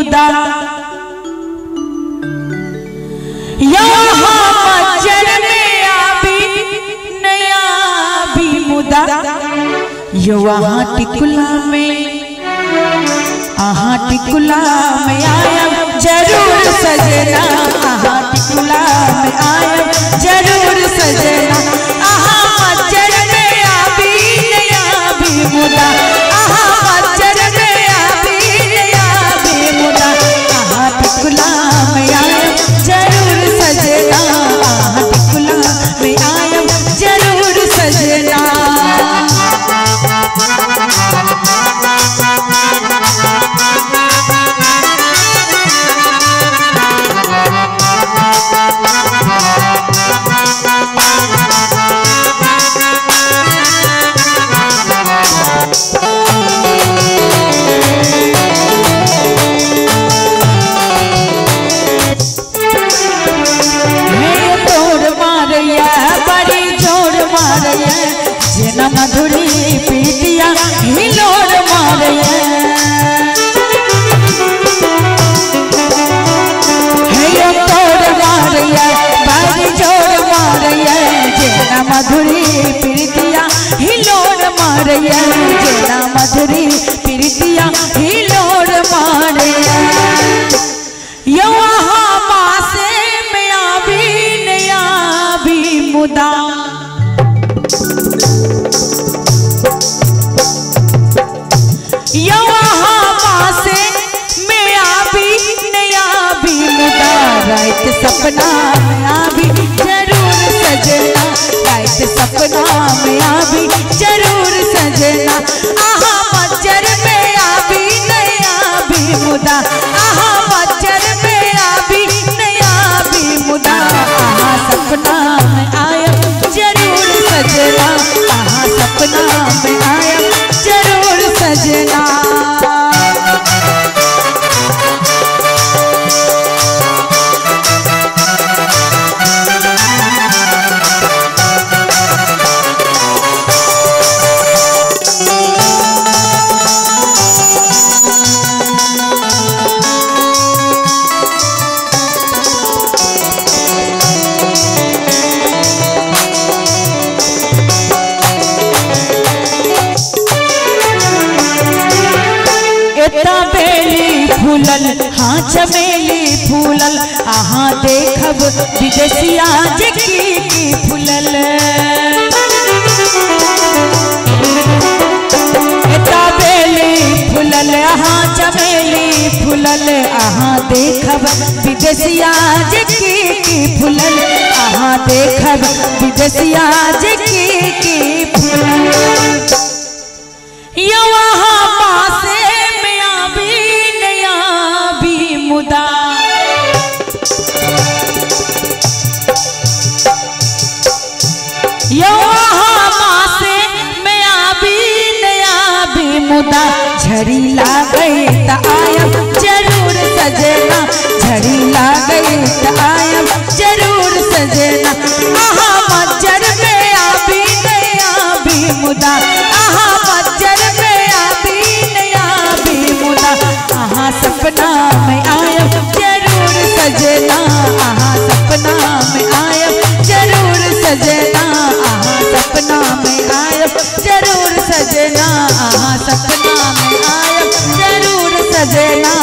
मुदा यहाँ मज्जर में आबी नया भी मुदा यो वहाँ टिकुला में आहा टिकुला में आया जरूर सजना आहा टिकुला में आया जरूर सजना आहा मज्जर में आबी नया भी मुदा आहा मज्जर में आबी नया भी मुदा आहा टिकुला में आया जरूर सजना आहा टिकुला में आया जरूर सजना। जना मधुरी पीतिया हिलोर मारिया हे तोड़ मारिया बारी जोड़ मारिया जना मधुरी पीतिया हिलोर मारिया जना मधुरी पीतिया हिलोर मारिया यो वहाँ मासे में आबी नया भी मुदा रात सपना में आबी जरूर सजना रात सपना में आबी जरूर सजना आहा मज्जर में आबी नया भी मुदा आहा मज्जर में आबी नया भी मुदा आहा सपना में आया जरूर सजना आहा सपना में आया जरूर सजना। फूलल हाँ चमेली फूलल आहा देखब विदेशिया की फूलल बेली फूलल हाँ चमेली फूलल आहा देखब विदेशिया की फूलल आहा देखब विदेशिया की फूलल यो वहाँ पासे में आबी नया भी मुदा यो वहाँ पासे में आबी नया भी मुदा झड़ी ला गई त आया जरूर सजना झड़ी ला गई त आया जरूर सजना आहा मज्जर में आबी नया भी मुदा आहा मज्जर में आबी नया भी मुदा आहा सपना में आया जरूर सजना आहा सपना में आया जरूर सजना आहा सपना में आया जरूर सजना आहा सपना में आया जरूर सजना।